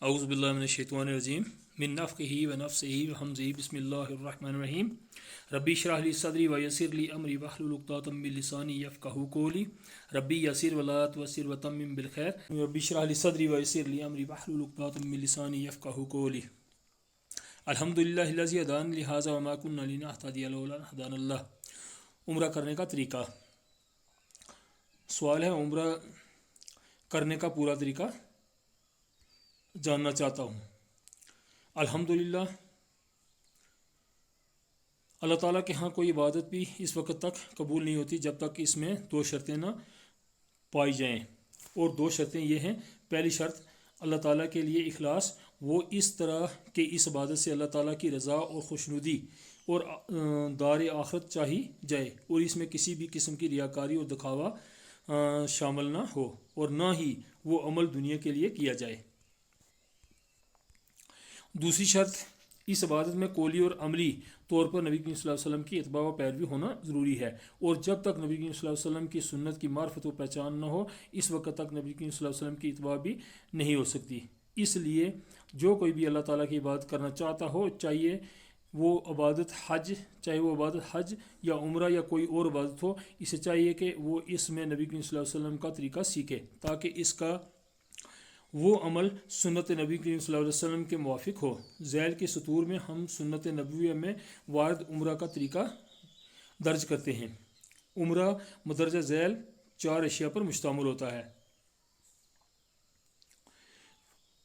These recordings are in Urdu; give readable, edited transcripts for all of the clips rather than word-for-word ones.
اعوذ باللہ من الشیطان الرجیم من نفخہ ونفثہ وہمزہ بسم اللہ الرحمن الرحیم ربی اشرح لی صدری ویسر لی امری واحلل عقدۃ من لسانی یفقہوا قولی ربی یسر ولا تعسر وتمم بالخیر ربی اشرح لی صدری ویسر لی امری واحلل عقدۃ من لسانی یفقہوا قولی الحمدللہ الذی ہدانی لہذا وما کنا لنہتدی لولا ان ہدانا اللہ۔ عمرہ کرنے کا طریقہ۔ سوال ہے عمرہ کرنے کا پورا طریقہ جاننا چاہتا ہوں۔ الحمدللہ اللہ تعالیٰ کے ہاں کوئی عبادت بھی اس وقت تک قبول نہیں ہوتی جب تک اس میں دو شرطیں نہ پائی جائیں، اور دو شرطیں یہ ہیں۔ پہلی شرط اللہ تعالیٰ کے لیے اخلاص، وہ اس طرح کہ اس عبادت سے اللہ تعالیٰ کی رضا اور خوشنودی اور دار آخرت چاہی جائے، اور اس میں کسی بھی قسم کی ریاکاری اور دکھاوا شامل نہ ہو، اور نہ ہی وہ عمل دنیا کے لیے کیا جائے۔ دوسری شرط، اس عبادت میں قولی اور عملی طور پر نبی کریم صلی اللہ علیہ وسلم کی اتباع و پیروی ہونا ضروری ہے، اور جب تک نبی کریم صلی اللہ علیہ وسلم کی سنت کی معرفت و پہچان نہ ہو اس وقت تک نبی کریم صلی اللہ علیہ وسلم کی اتباع بھی نہیں ہو سکتی۔ اس لیے جو کوئی بھی اللہ تعالیٰ کی عبادت کرنا چاہتا ہو، چاہے وہ عبادت حج یا عمرہ یا کوئی اور عبادت ہو، اسے چاہیے کہ وہ اس میں نبی کریم صلی اللہ علیہ وسلم کا طریقہ سیکھے، تاکہ اس کا وہ عمل سنت نبی کریم صلی اللہ علیہ وسلم کے موافق ہو۔ ذیل کے سطور میں ہم سنت نبویہ میں وارد عمرہ کا طریقہ درج کرتے ہیں۔ عمرہ مدرجہ ذیل 4 اشیاء پر مشتمل ہوتا ہے۔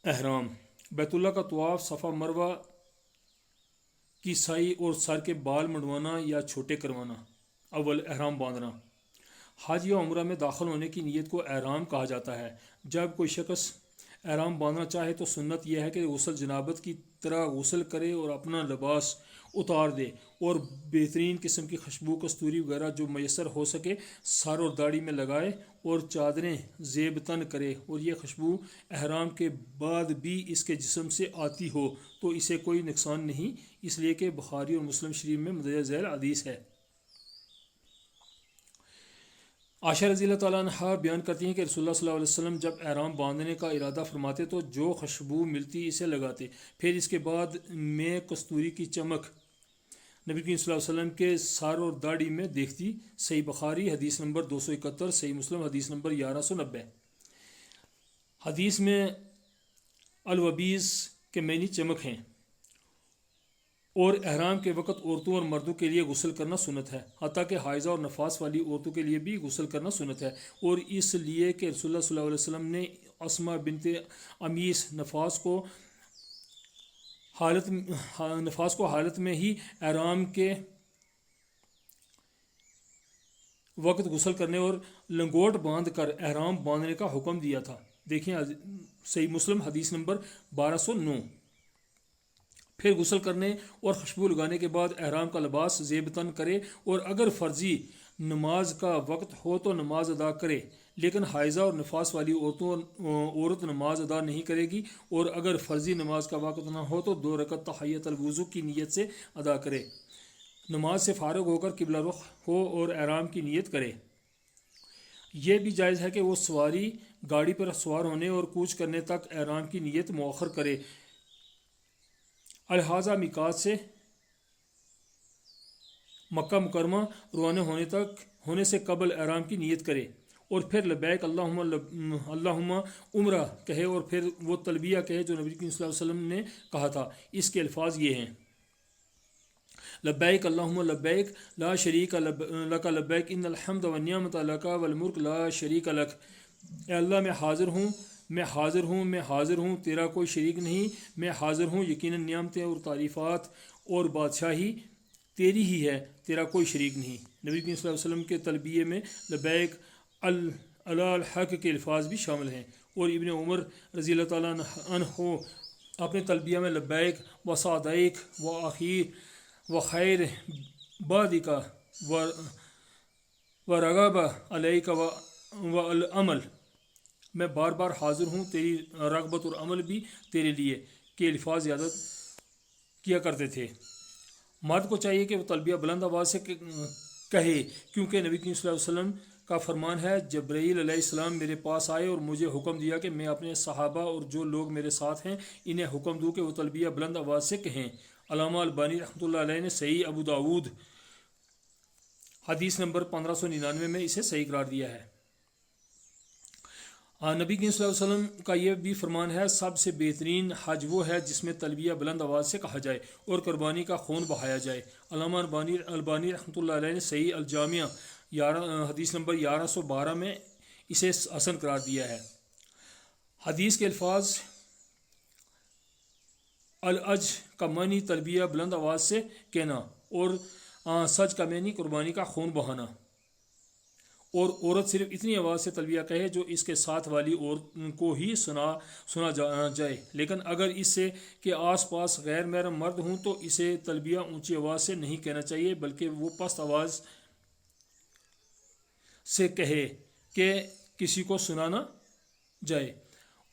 احرام، بیت اللہ کا طواف، صفا مروہ کی سعی اور سر کے بال منڈوانا یا چھوٹے کروانا۔ اول، احرام باندھنا۔ حج یا عمرہ میں داخل ہونے کی نیت کو احرام کہا جاتا ہے۔ جب کوئی شخص احرام باندھنا چاہے تو سنت یہ ہے کہ غسل جنابت کی طرح غسل کرے اور اپنا لباس اتار دے، اور بہترین قسم کی خوشبو کستوری وغیرہ جو میسر ہو سکے سر اور داڑھی میں لگائے اور چادریں زیب تن کرے، اور یہ خوشبو احرام کے بعد بھی اس کے جسم سے آتی ہو تو اسے کوئی نقصان نہیں، اس لیے کہ بخاری اور مسلم شریف میں مندرجہ ذیل حدیث ہے۔ عائشہ رضی اللہ تعالیٰ عنہ بیان کرتی ہیں کہ رسول اللہ صلی اللہ علیہ وسلم جب احرام باندھنے کا ارادہ فرماتے تو جو خوشبو ملتی اسے لگاتے، پھر اس کے بعد میں کستوری کی چمک نبی کریم صلی اللہ علیہ وسلم کے سر اور داڑھی میں دیکھتی۔ صحیح بخاری حدیث نمبر 271، صحیح مسلم حدیث نمبر 1190۔ حدیث میں الوبیز کے معنی چمک ہیں، اور احرام کے وقت عورتوں اور مردوں کے لیے غسل کرنا سنت ہے، حتیٰ کہ حائضہ اور نفاس والی عورتوں کے لیے بھی غسل کرنا سنت ہے، اور اس لیے کہ رسول اللہ صلی اللہ علیہ وسلم نے اسماء بنت امیس نفاس کو حالت میں ہی احرام کے وقت غسل کرنے اور لنگوٹ باندھ کر احرام باندھنے کا حکم دیا تھا۔ دیکھیں صحیح مسلم حدیث نمبر 1209۔ پھر غسل کرنے اور خوشبو لگانے کے بعد احرام کا لباس زیب تن کرے، اور اگر فرضی نماز کا وقت ہو تو نماز ادا کرے، لیکن حائضہ اور نفاس والی عورت نماز ادا نہیں کرے گی، اور اگر فرضی نماز کا وقت نہ ہو تو 2 رکعت تحیۃ الوضو کی نیت سے ادا کرے، نماز سے فارغ ہو کر قبلہ رخ ہو اور احرام کی نیت کرے۔ یہ بھی جائز ہے کہ وہ سواری گاڑی پر سوار ہونے اور کوچ کرنے تک احرام کی نیت مؤخر کرے، لہذا میقات سے مکہ مکرمہ روانہ ہونے سے قبل احرام کی نیت کرے، اور پھر لبیک اللہم عمرہ کہے، اور پھر وہ تلبیہ کہے جو نبی کریم صلی اللہ علیہ وسلم نے کہا تھا۔ اس کے الفاظ یہ ہیں: لبیک اللہم لبیک لا شریک لک لبیک ان الحمد والنعمت لک والملک لا شریک لک۔ اے اللہ، میں حاضر ہوں، تیرا کوئی شریک نہیں، میں حاضر ہوں، یقیناً نعمتیں اور تعریفات اور بادشاہی تیری ہی ہے، تیرا کوئی شریک نہیں۔ نبی کریم صلی اللہ علیہ وسلم کے تلبیے میں لبیک علی الحق کے الفاظ بھی شامل ہیں، اور ابن عمر رضی اللہ تعالیٰ عنہ اپنے تلبیہ میں لبیک و سعدیک و اخیر و خیر بادک و رغب علیک و العمل، میں بار بار حاضر ہوں، تیری رغبت اور عمل بھی تیرے لیے کے الفاظ یاد کیا کرتے تھے۔ مرد کو چاہیے کہ وہ تلبیہ بلند آواز سے کہے، کیونکہ نبی کریم صلی اللہ علیہ وسلم کا فرمان ہے جبرائیل علیہ السلام میرے پاس آئے اور مجھے حکم دیا کہ میں اپنے صحابہ اور جو لوگ میرے ساتھ ہیں انہیں حکم دوں کہ وہ تلبیہ بلند آواز سے کہیں۔ علامہ البانی رحمۃ اللہ علیہ نے صحیح ابو داود حدیث نمبر 1599 میں اسے صحیح قرار دیا ہے۔ نبی کریم صلی اللہ علیہ وسلم کا یہ بھی فرمان ہے سب سے بہترین حج وہ ہے جس میں تلبیہ بلند آواز سے کہا جائے اور قربانی کا خون بہایا جائے۔ علامہ البانی رحمۃ اللہ علیہ نے صحیح الجامعہ حدیث نمبر 1112 میں اسے حسن قرار دیا ہے۔ حدیث کے الفاظ العج کا معنی تلبیہ بلند آواز سے کہنا اور سج کا معنی قربانی کا خون بہانا، اور عورت صرف اتنی آواز سے تلبیہ کہے جو اس کے ساتھ والی عورت کو ہی سنا جائے، لیکن اگر اس سے کہ آس پاس غیر محرم مرد ہوں تو اسے تلبیہ اونچی آواز سے نہیں کہنا چاہیے بلکہ وہ پست آواز سے کہے کہ کسی کو سنانا جائے۔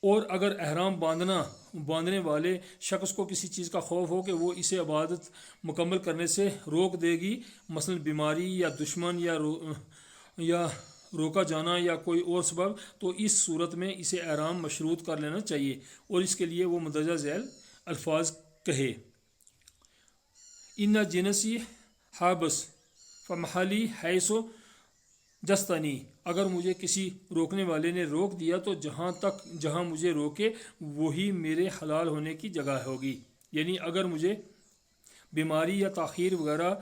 اور اگر احرام باندھنے والے شخص کو کسی چیز کا خوف ہو کہ وہ اسے عبادت مکمل کرنے سے روک دے گی، مثلا بیماری یا دشمن یا روکا جانا یا کوئی اور سبب، تو اس صورت میں اسے احرام مشروط کر لینا چاہیے اور اس کے لیے وہ مندرجہ ذیل الفاظ کہے: ان جنسی حابس فمحلی حیث جستنی، اگر مجھے کسی روکنے والے نے روک دیا تو جہاں مجھے روکے وہی میرے حلال ہونے کی جگہ ہوگی۔ یعنی اگر مجھے بیماری یا تاخیر وغیرہ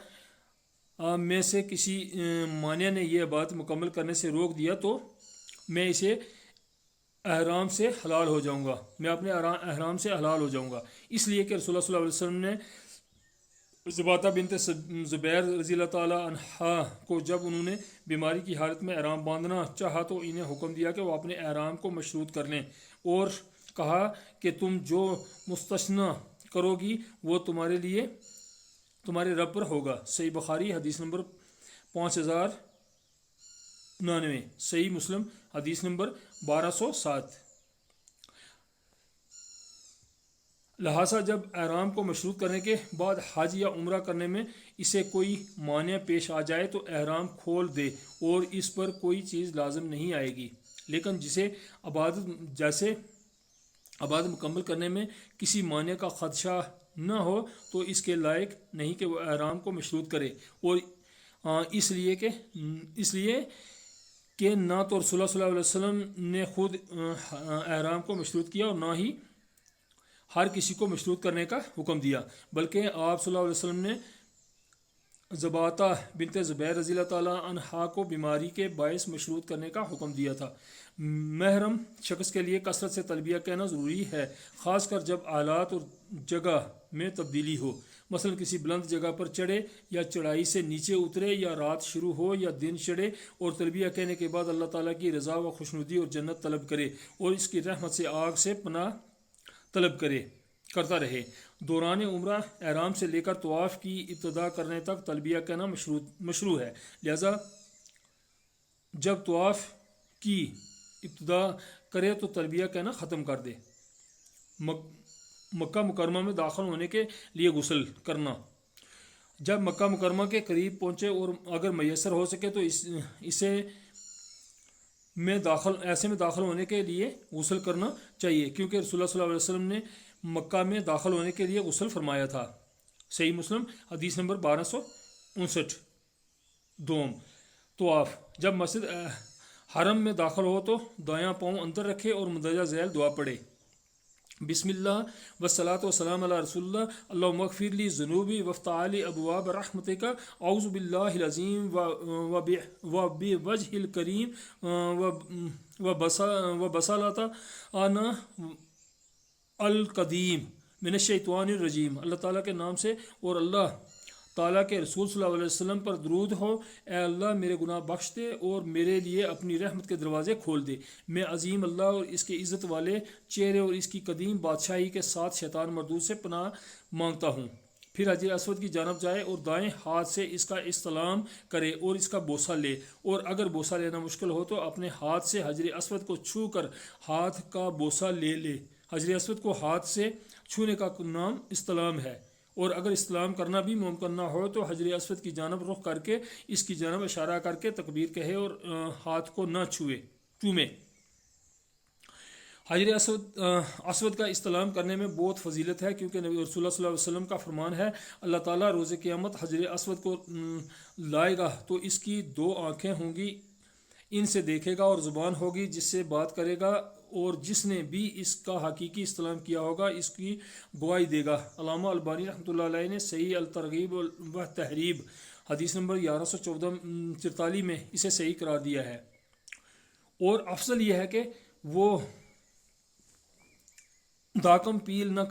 میں سے کسی مانع نے یہ بات مکمل کرنے سے روک دیا تو میں اسے احرام سے حلال ہو جاؤں گا، میں اپنے احرام سے حلال ہو جاؤں گا۔ اس لیے کہ رسول اللہ صلی اللہ علیہ وسلم نے زباتہ بنت زبیر رضی اللہ تعالیٰ عنہا کو جب انہوں نے بیماری کی حالت میں احرام باندھنا چاہا تو انہیں حکم دیا کہ وہ اپنے احرام کو مشروط کر لیں اور کہا کہ تم جو مستثنیٰ کرو گی وہ تمہارے رب پر ہوگا۔ صحیح بخاری حدیث نمبر 5099، صحیح مسلم حدیث نمبر 1207۔ لہٰذا جب احرام کو مشروط کرنے کے بعد حج یا عمرہ کرنے میں اسے کوئی مانع پیش آ جائے تو احرام کھول دے اور اس پر کوئی چیز لازم نہیں آئے گی، لیکن جسے عبادت مکمل کرنے میں کسی مانع کا خدشہ نہ ہو تو اس کے لائق نہیں کہ وہ احرام کو مشروط کرے، اور اس لیے کہ نہ تو رسول اللہ صلی اللہ علیہ وسلم نے خود احرام کو مشروط کیا اور نہ ہی ہر کسی کو مشروط کرنے کا حکم دیا، بلکہ آپ صلی اللہ علیہ وسلم نے زباتہ بنت زبیر رضی اللہ تعالیٰ عنہا کو بیماری کے باعث مشروط کرنے کا حکم دیا تھا۔ محرم شخص کے لیے کثرت سے تلبیہ کہنا ضروری ہے، خاص کر جب حالات اور جگہ میں تبدیلی ہو، مثلا کسی بلند جگہ پر چڑھے یا چڑھائی سے نیچے اترے یا رات شروع ہو یا دن چڑھے، اور تلبیہ کہنے کے بعد اللہ تعالیٰ کی رضا و خوشنودی اور جنت طلب کرے اور اس کی رحمت سے آگ سے پناہ طلب کرتا رہے۔ دوران عمرہ احرام سے لے کر طواف کی ابتدا کرنے تک تلبیہ کہنا مشروع ہے، لہذا جب طواف کی ابتدا کرے تو تلبیہ کہنا ختم کر دے۔ مکہ مکرمہ میں داخل ہونے کے لیے غسل کرنا، جب مکہ مکرمہ کے قریب پہنچے اور اگر میسر ہو سکے تو ایسے میں داخل ہونے کے لیے غسل کرنا چاہیے، کیونکہ رسول اللہ صلی اللہ علیہ وسلم نے مکہ میں داخل ہونے کے لیے غسل فرمایا تھا۔ صحیح مسلم حدیث نمبر 1259۔ دوم طواف، جب مسجد حرم میں داخل ہو تو دایاں پاؤں اندر رکھے اور مندرجہ ذیل دعا پڑھے: بسم اللہ والصلاۃ والسلام علی رسول اللہ، اللہم اغفر لی ذنوبی وافتح لی ابواب رحمتک، اعوذ باللہ العظیم وبوجہ الکریم وبصلاۃ انا القدیم من الشیطان الرجیم۔ اللہ تعالیٰ کے نام سے اور اللہ تعالیٰ کے رسول صلی اللہ علیہ وسلم پر درود ہو۔ اے اللہ میرے گناہ بخش دے اور میرے لیے اپنی رحمت کے دروازے کھول دے۔ میں عظیم اللہ اور اس کے عزت والے چہرے اور اس کی قدیم بادشاہی کے ساتھ شیطان مردود سے پناہ مانگتا ہوں۔ پھر حجر اسود کی جانب جائے اور دائیں ہاتھ سے اس کا استلام کرے اور اس کا بوسہ لے، اور اگر بوسہ لینا مشکل ہو تو اپنے ہاتھ سے حجر اسود کو چھو کر ہاتھ کا بوسہ لے لے۔ حجر اسود کو ہاتھ سے چھونے کا نام استلام ہے، اور اگر استلام کرنا بھی ممکن نہ ہو تو حجر اسود کی جانب رخ کر کے اس کی جانب اشارہ کر کے تکبیر کہے اور ہاتھ کو نہ چومے۔ حجر اسود کا استلام کرنے میں بہت فضیلت ہے، کیونکہ نبی رسول اللہ صلی اللہ علیہ وسلم کا فرمان ہے، اللہ تعالیٰ روز قیامت حجر اسود کو لائے گا تو اس کی 2 آنکھیں ہوں گی، ان سے دیکھے گا، اور زبان ہوگی جس سے بات کرے گا، اور جس نے بھی اس کا حقیقی استلام کیا ہوگا اس کی گواہی دے گا۔ علامہ البانی رحمۃ اللہ علیہ نے صحیح الترغیب و تحریب حدیث نمبر 1144 میں اسے صحیح قرار دیا ہے۔ اور افضل یہ ہے کہ وہ داکم پیل نہ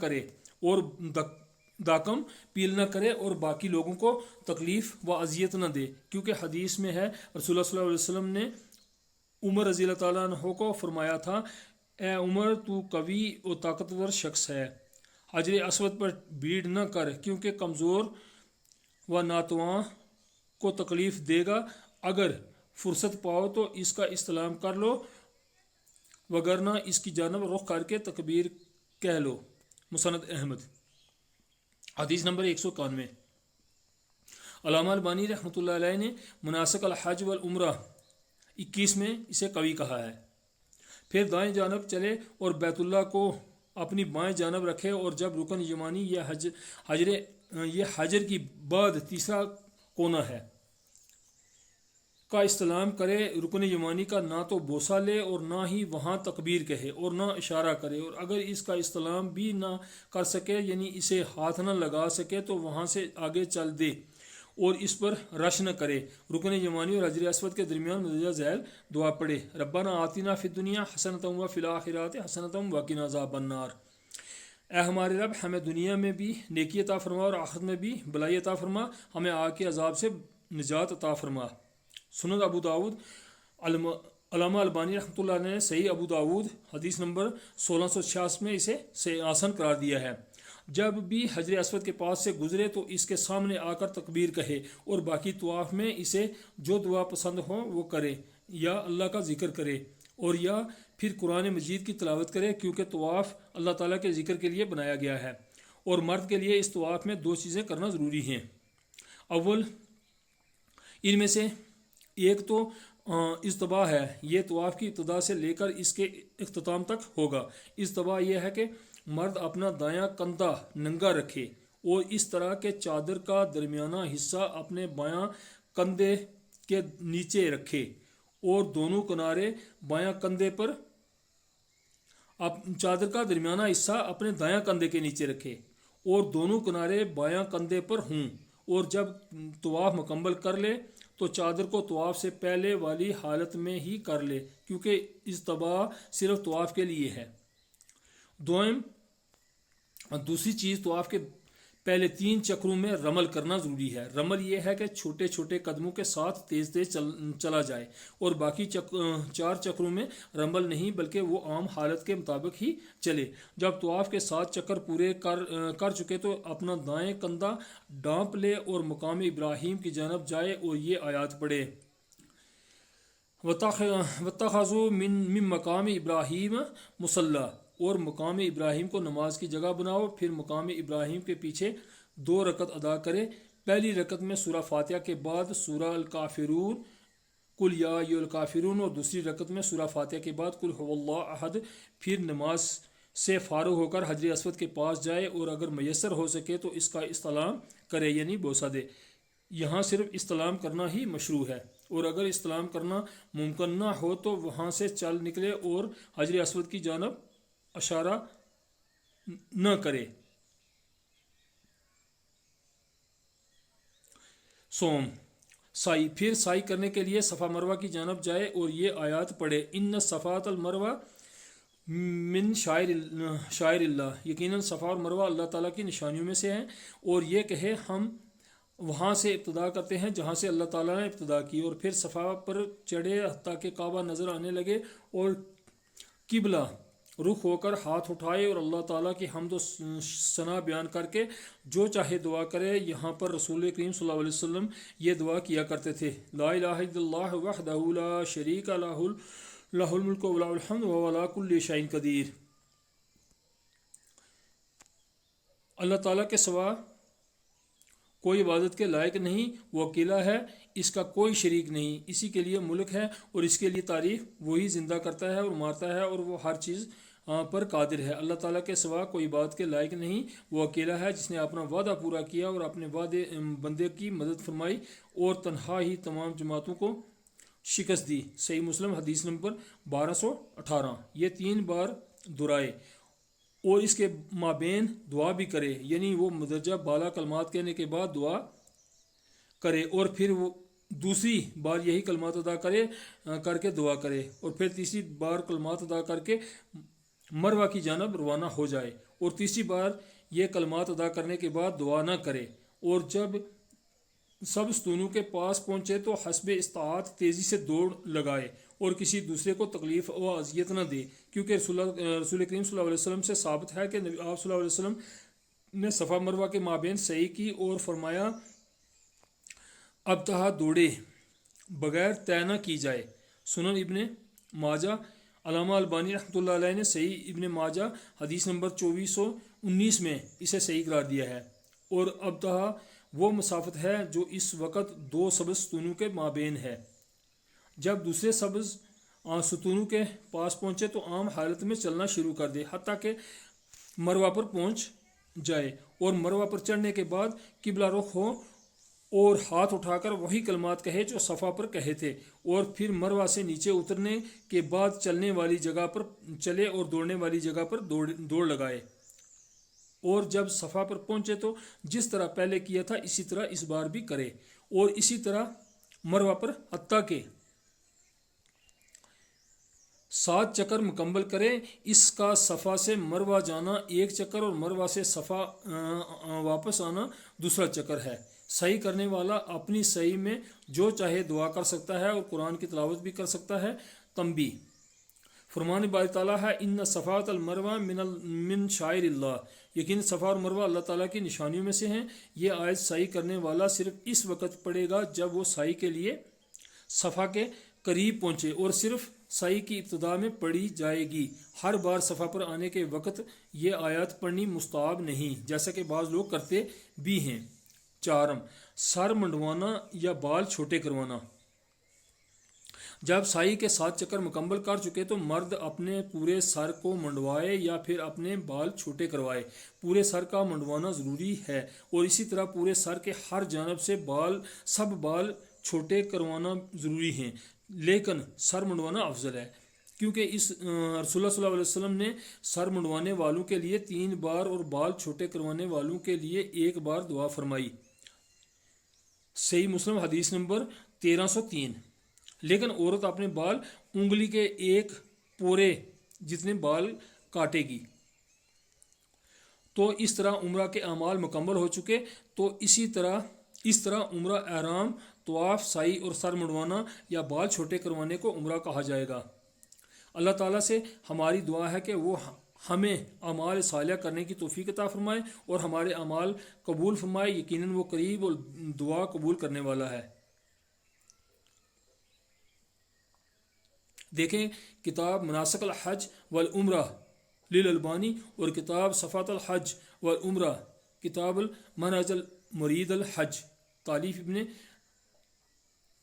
کرے اور باقی لوگوں کو تکلیف و اذیت نہ دے، کیونکہ حدیث میں ہے رسول اللہ صلی اللہ علیہ وسلم نے عمر رضی اللہ تعالیٰ عنہ کو فرمایا تھا، اے عمر تو قوی و طاقتور شخص ہے، حجر اسود پر بھیڑ نہ کر، کیونکہ کمزور و ناتواں کو تکلیف دے گا، اگر فرصت پاؤ تو اس کا استلام کر لو، وگرنہ اس کی جانب رخ کر کے تکبیر کہہ لو۔ مسند احمد حدیث نمبر 191۔ علامہ البانی رحمۃ اللہ علیہ نے مناسک الحج والعمرہ 21 میں اسے قوی کہا ہے۔ پھر دائیں جانب چلے اور بیت اللہ کو اپنی بائیں جانب رکھے، اور جب رکن یمانی یہ حجر کی بعد تیسرا کونا ہے کا استلام کرے، رکن یمانی کا نہ تو بوسہ لے اور نہ ہی وہاں تکبیر کہے اور نہ اشارہ کرے، اور اگر اس کا استلام بھی نہ کر سکے یعنی اسے ہاتھ نہ لگا سکے تو وہاں سے آگے چل دے اور اس پر رش نہ کرے۔ رکن یمانی اور حجر اسود کے درمیان مندرجہ ذیل دعا پڑھے، ربنا آتنا فی الدنیا حسنۃ وفی الآخرۃ حسنۃ وقنا عذاب النار۔ اے ہمارے رب، ہمیں دنیا میں بھی نیکی عطا فرما اور آخرت میں بھی بلائی عطا فرما، ہمیں آگ کے عذاب سے نجات عطا فرما۔ سنن ابو داود علامہ البانی رحمۃ اللہ نے صحیح ابو داود حدیث نمبر 1666 میں اسے آسن قرار دیا ہے۔ جب بھی حجر اسود کے پاس سے گزرے تو اس کے سامنے آ کر تکبیر کہے، اور باقی طواف میں اسے جو دعا پسند ہو وہ کرے، یا اللہ کا ذکر کرے، اور یا پھر قرآن مجید کی تلاوت کرے، کیونکہ طواف اللہ تعالیٰ کے ذکر کے لیے بنایا گیا ہے، اور مرد کے لیے اس طواف میں 2 چیزیں کرنا ضروری ہیں۔ اول ان میں سے ایک تو اجتباء ہے، یہ طواف کی ابتدا سے لے کر اس کے اختتام تک ہوگا۔ اجتباء یہ ہے کہ مرد اپنا دایاں کندھا ننگا رکھے اور اس طرح کہ چادر کا درمیانہ حصہ اپنے بایاں کندھے کے نیچے رکھے، اور دونوں کنارے بایاں کندھے پر چادر کا درمیانہ حصہ اپنے دایاں کندھے کے نیچے رکھے اور دونوں کنارے بایاں کندھے پر ہوں، اور جب طواف مکمل کر لے تو چادر کو طواف سے پہلے والی حالت میں ہی کر لے، کیونکہ اجتباء صرف طواف کے لیے ہے۔ دوسری چیز، طواف کے پہلے 3 چکروں میں رمل کرنا ضروری ہے۔ رمل یہ ہے کہ چھوٹے چھوٹے قدموں کے ساتھ تیز تیز چلا جائے، اور باقی 4 چکروں میں رمل نہیں بلکہ وہ عام حالت کے مطابق ہی چلے۔ جب طواف کے 7 چکر پورے کر چکے تو اپنا دائیں کندھا ڈانپ لے اور مقام ابراہیم کی جانب جائے اور یہ آیات پڑھے، وَاتَّخَذُوا مِن مقام ابراہیم مصلی، اور مقام ابراہیم کو نماز کی جگہ بناؤ۔ پھر مقام ابراہیم کے پیچھے 2 رکعت ادا کرے، پہلی رکعت میں سورہ فاتحہ کے بعد سورہ الکافرون قل یا ایھا الکافرون، اور دوسری رکعت میں سورہ فاتحہ کے بعد قل ھو اللہ احد۔ پھر نماز سے فارغ ہو کر حجر اسود کے پاس جائے، اور اگر میسر ہو سکے تو اس کا استلام کرے یعنی بوسہ دے۔ یہاں صرف استلام کرنا ہی مشروع ہے، اور اگر استلام کرنا ممکن نہ ہو تو وہاں سے چل نکلے اور حجر اسود کی جانب اشارہ نہ کرے۔ سوم سائی، پھر سائی کرنے کے لیے صفا مروہ کی جانب جائے اور یہ آیات پڑھے، ان الصفا والمروہ من شعائر اللہ، یقیناً صفا اور مروہ اللہ تعالیٰ کی نشانیوں میں سے ہیں، اور یہ کہے ہم وہاں سے ابتدا کرتے ہیں جہاں سے اللہ تعالیٰ نے ابتدا کی، اور پھر صفا پر چڑھے حتیٰ کہ کعبہ نظر آنے لگے، اور قبلہ رخ ہو کر ہاتھ اٹھائے اور اللہ تعالیٰ کی حمد و ثنا بیان کر کے جو چاہے دعا کرے۔ یہاں پر رسول کریم صلی اللہ علیہ وسلم یہ دعا کیا کرتے تھے، لا الہ الا اللہ وحدہ لا شریک لہ الملک و لہ الحمد وہو علی کل شیء قدیر۔ اللہ تعالیٰ کے سوا کوئی عبادت کے لائق نہیں، وہ اکیلا ہے، اس کا کوئی شریک نہیں، اسی کے لیے ملک ہے اور اس کے لیے تعریف، وہی زندہ کرتا ہے اور مارتا ہے اور وہ ہر چیز پر قادر ہے۔ اللہ تعالیٰ کے سوا کوئی عبادت کے لائق نہیں، وہ اکیلا ہے جس نے اپنا وعدہ پورا کیا اور اپنے وعدے بندے کی مدد فرمائی اور تنہا ہی تمام جماعتوں کو شکست دی۔ صحیح مسلم حدیث نمبر 1218۔ یہ 3 بار دہرائے اور اس کے مابین دعا بھی کرے، یعنی وہ مدرجہ بالا کلمات کہنے کے بعد دعا کرے اور پھر وہ دوسری بار یہی کلمات ادا کر کے دعا کرے اور پھر تیسری بار کلمات ادا کر کے مروہ کی جانب روانہ ہو جائے اور تیسری بار یہ کلمات ادا کرنے کے بعد دعا نہ کرے، اور جب سب ستونوں کے پاس پہنچے تو حسب استطاعت تیزی سے دوڑ لگائے اور کسی دوسرے کو تکلیف و اذیت نہ دے، کیونکہ رسول کریم صلی اللہ علیہ وسلم سے ثابت ہے کہ آپ صلی اللہ علیہ وسلم نے صفا مروہ کے مابین سعی کی اور فرمایا اب تہا دوڑے بغیر طے نہ کی جائے۔ سنن ابن ماجہ، علامہ البانی رحمۃ اللہ علیہ نے صحیح ابن ماجہ حدیث نمبر 2419 میں اسے صحیح قرار دیا ہے، اور اب تہا وہ مسافت ہے جو اس وقت 2 سبز ستونوں کے مابین ہے۔ جب دوسرے سبز ستونوں کے پاس پہنچے تو عام حالت میں چلنا شروع کر دے حتیٰ کہ مروہ پر پہنچ جائے، اور مروہ پر چڑھنے کے بعد قبلہ رخ ہو اور ہاتھ اٹھا کر وہی کلمات کہے جو صفا پر کہے تھے، اور پھر مروہ سے نیچے اترنے کے بعد چلنے والی جگہ پر چلے اور دوڑنے والی جگہ پر دوڑ لگائے، اور جب صفا پر پہنچے تو جس طرح پہلے کیا تھا اسی طرح اس بار بھی کرے، اور اسی طرح مروہ پر حتیٰ کہ 7 چکر مکمل کرے۔ اس کا صفا سے مروہ جانا 1 چکر اور مروہ سے صفا واپس آنا دوسرا چکر ہے۔ صحیح کرنے والا اپنی صحیح میں جو چاہے دعا کر سکتا ہے اور قرآن کی تلاوت بھی کر سکتا ہے۔ تنبیہ: فرمان باری تعالیٰ ہے ان صفا المروہ من شعائر اللہ، یقین صفا اور مروہ اللہ تعالیٰ کی نشانیوں میں سے ہیں۔ یہ آیت سعی کرنے والا صرف اس وقت پڑھے گا جب وہ سعی کے لیے صفا کے قریب پہنچے، اور صرف سعی کی ابتدا میں پڑھی جائے گی۔ ہر بار صفا پر آنے کے وقت یہ آیات پڑھنی مستحب نہیں، جیسا کہ بعض لوگ کرتے بھی ہیں۔ 4 سر منڈوانا یا بال چھوٹے کروانا۔ جب سائی کے 7 چکر مکمل کر چکے تو مرد اپنے پورے سر کو منڈوائے یا پھر اپنے بال چھوٹے کروائے۔ پورے سر کا منڈوانا ضروری ہے، اور اسی طرح پورے سر کے ہر جانب سے سب بال چھوٹے کروانا ضروری ہیں، لیکن سر منڈوانا افضل ہے، کیونکہ رسول اللہ صلی اللہ علیہ وسلم نے سر منڈوانے والوں کے لیے 3 بار اور بال چھوٹے کروانے والوں کے لیے 1 بار دعا فرمائی۔ صحیح مسلم حدیث نمبر 1303۔ لیکن عورت اپنے بال انگلی کے 1 پورے جتنے بال کاٹے گی تو اس طرح عمرہ کے اعمال مکمل ہو چکے، تو اس طرح عمرہ احرام، طواف، سعی اور سر منڈوانا یا بال چھوٹے کروانے کو عمرہ کہا جائے گا۔ اللہ تعالیٰ سے ہماری دعا ہے کہ وہ ہمیں اعمال صالحہ کرنے کی توفیق عطا فرمائے اور ہمارے اعمال قبول فرمائے، یقیناً وہ قریب اور دعا قبول کرنے والا ہے۔ دیکھیں کتاب مناسک الحج والعمرہ للالبانی اور کتاب صفات الحج والعمرہ کتاب المنہج المرید الحج تالیف ابن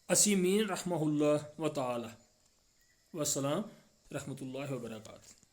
عثیمین رحمہ اللہ و تعالی۔ والسلام رحمۃ اللہ وبرکاتہ۔